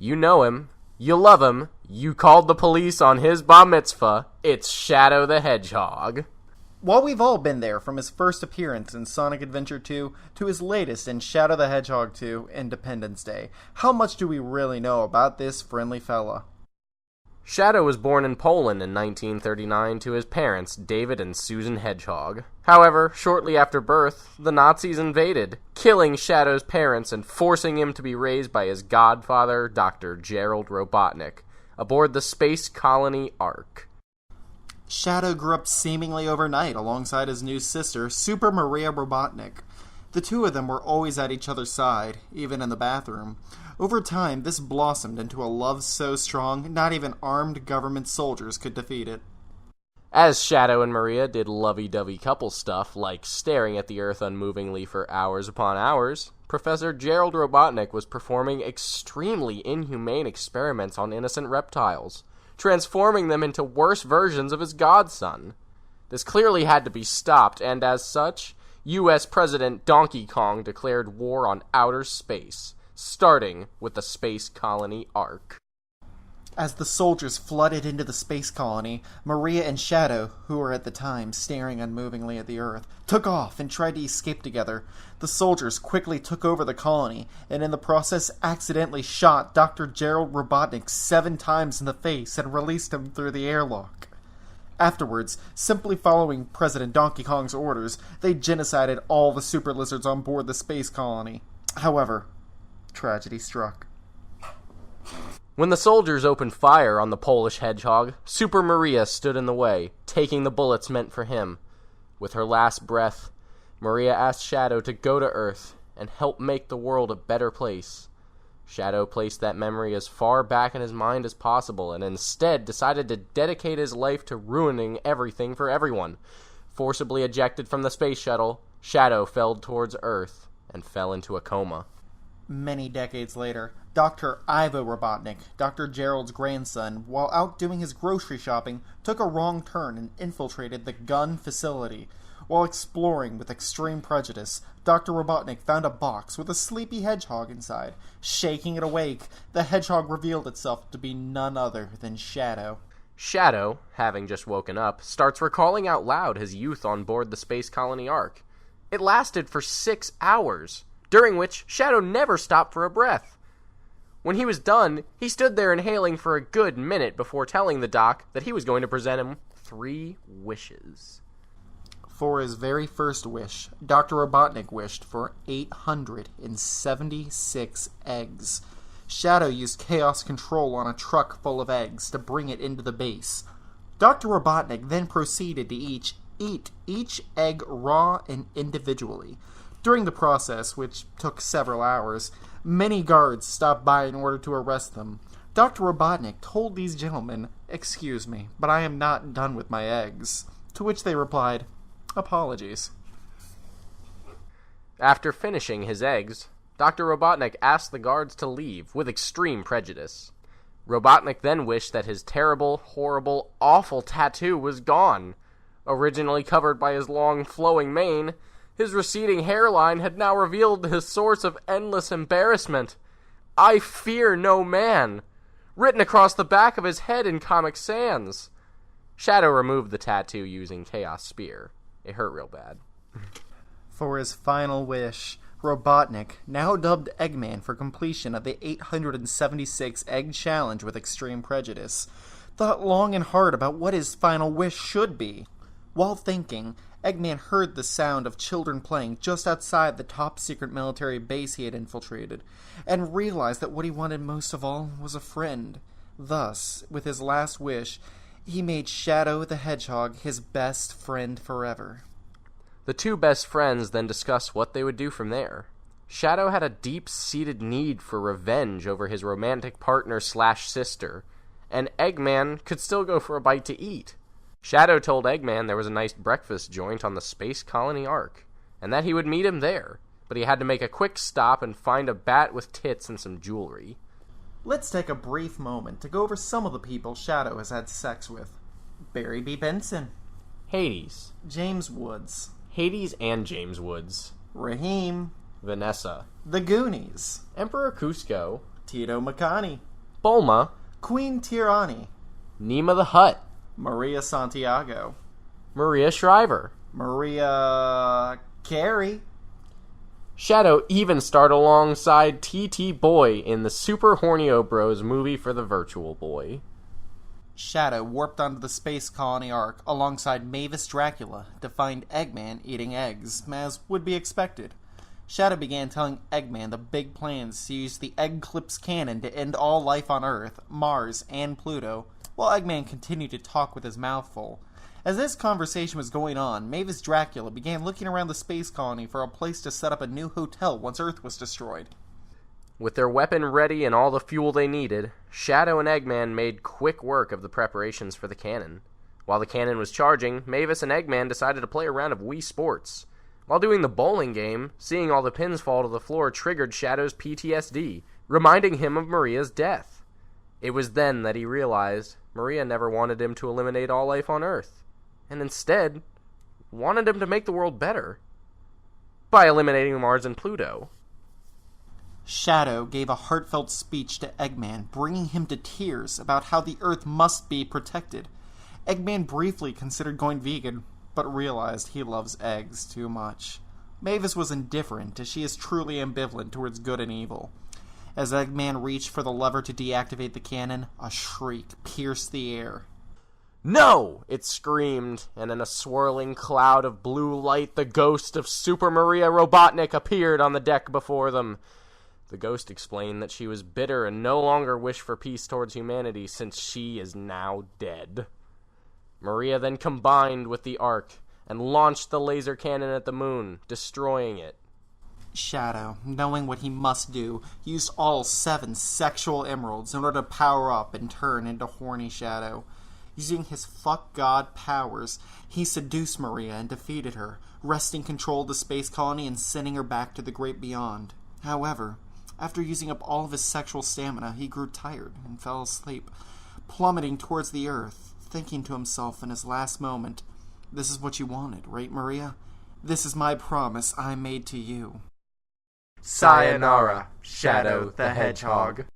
You know him. You love him. You called the police on his bar mitzvah. It's Shadow the Hedgehog. While we've all been there, from his first appearance in Sonic Adventure 2 to his latest in Shadow the Hedgehog 2 Independence Day, how much do we really know about this friendly fella? Shadow was born in Poland in 1939 to his parents, David and Susan Hedgehog. However, shortly after birth, the Nazis invaded, killing Shadow's parents and forcing him to be raised by his godfather, Dr. Gerald Robotnik, aboard the space colony Ark. Shadow grew up seemingly overnight alongside his new sister, Super Maria Robotnik. The two of them were always at each other's side, even in the bathroom. Over time, this blossomed into a love so strong, not even armed government soldiers could defeat it. As Shadow and Maria did lovey-dovey couple stuff, like staring at the Earth unmovingly for hours upon hours, Professor Gerald Robotnik was performing extremely inhumane experiments on innocent reptiles, transforming them into worse versions of his godson. This clearly had to be stopped, and as such, U.S. President Donkey Kong declared war on outer space, starting with the space colony Ark. As the soldiers flooded into the space colony, Maria and Shadow, who were at the time staring unmovingly at the Earth, took off and tried to escape together. The soldiers quickly took over the colony, and in the process accidentally shot Dr. Gerald Robotnik 7 times in the face and released him through the airlock. Afterwards, simply following President Donkey Kong's orders, they genocided all the super lizards on board the space colony. However, tragedy struck. When the soldiers opened fire on the Polish hedgehog, Super Maria stood in the way, taking the bullets meant for him. With her last breath, Maria asked Shadow to go to Earth and help make the world a better place. Shadow placed that memory as far back in his mind as possible and instead decided to dedicate his life to ruining everything for everyone. Forcibly ejected from the space shuttle, Shadow fell towards Earth and fell into a coma. Many decades later, Dr. Ivo Robotnik, Dr. Gerald's grandson, while out doing his grocery shopping, took a wrong turn and infiltrated the gun facility. While exploring with extreme prejudice, Dr. Robotnik found a box with a sleepy hedgehog inside. Shaking it awake, the hedgehog revealed itself to be none other than Shadow. Shadow, having just woken up, starts recalling out loud his youth on board the space colony Ark. It lasted for 6 hours, during which Shadow never stopped for a breath. When he was done, he stood there inhaling for a good minute before telling the doc that he was going to present him 3 wishes. For his very first wish, Dr. Robotnik wished for 876 eggs. Shadow used chaos control on a truck full of eggs to bring it into the base. Dr. Robotnik then proceeded to eat each egg raw and individually. During the process, which took several hours, many guards stopped by in order to arrest them. Dr. Robotnik told these gentlemen, "Excuse me, but I am not done with my eggs." To which they replied, "Apologies." After finishing his eggs, Dr. Robotnik asked the guards to leave with extreme prejudice. Robotnik then wished that his terrible, horrible, awful tattoo was gone. Originally covered by his long, flowing mane, his receding hairline had now revealed his source of endless embarrassment. "I fear no man," written across the back of his head in Comic Sans. Shadow removed the tattoo using Chaos Spear. It hurt real bad. For his final wish, Robotnik, now dubbed Eggman for completion of the 876 egg challenge with extreme prejudice, thought long and hard about what his final wish should be. While thinking, Eggman heard the sound of children playing just outside the top-secret military base he had infiltrated, and realized that what he wanted most of all was a friend. Thus, with his last wish, he made Shadow the Hedgehog his best friend forever. The two best friends then discussed what they would do from there. Shadow had a deep-seated need for revenge over his romantic partner/sister, and Eggman could still go for a bite to eat. Shadow told Eggman there was a nice breakfast joint on the space colony Ark, and that he would meet him there, but he had to make a quick stop and find a bat with tits and some jewelry. Let's take a brief moment to go over some of the people Shadow has had sex with. Barry B. Benson. Hades. James Woods. Hades and James Woods. Raheem. Vanessa. The Goonies. Emperor Cusco. Tito McConney. Bulma, Queen Tirani, Nima the Hutt, Maria Santiago, Maria Shriver. Maria Carey. Shadow even starred alongside TT Boy in the Super Hornio Bros movie for the Virtual Boy. Shadow warped onto the space colony Ark alongside Mavis Dracula to find Eggman eating eggs, as would be expected. Shadow began telling Eggman the big plans to use the Egg Clips cannon to end all life on Earth, Mars, and Pluto, while Eggman continued to talk with his mouth full. As this conversation was going on, Mavis Dracula began looking around the space colony for a place to set up a new hotel once Earth was destroyed. With their weapon ready and all the fuel they needed, Shadow and Eggman made quick work of the preparations for the cannon. While the cannon was charging, Mavis and Eggman decided to play a round of Wii Sports. While doing the bowling game, seeing all the pins fall to the floor triggered Shadow's PTSD, reminding him of Maria's death. It was then that he realized Maria never wanted him to eliminate all life on Earth, and instead wanted him to make the world better by eliminating Mars and Pluto. Shadow gave a heartfelt speech to Eggman, bringing him to tears about how the Earth must be protected. Eggman briefly considered going vegan, but realized he loves eggs too much. Mavis was indifferent, as she is truly ambivalent towards good and evil. As Eggman reached for the lever to deactivate the cannon, a shriek pierced the air. "No!" it screamed, and in a swirling cloud of blue light, the ghost of Super Maria Robotnik appeared on the deck before them. The ghost explained that she was bitter and no longer wished for peace towards humanity since she is now dead. Maria then combined with the Ark and launched the laser cannon at the moon, destroying it. Shadow, knowing what he must do, used all 7 sexual emeralds in order to power up and turn into horny Shadow. Using his fuck god powers, he seduced Maria and defeated her, wresting control of the space colony and sending her back to the great beyond. However, after using up all of his sexual stamina, he grew tired and fell asleep, plummeting towards the earth, thinking to himself in his last moment, "This is what you wanted, right, Maria? This is my promise I made to you." Sayonara, Shadow the Hedgehog.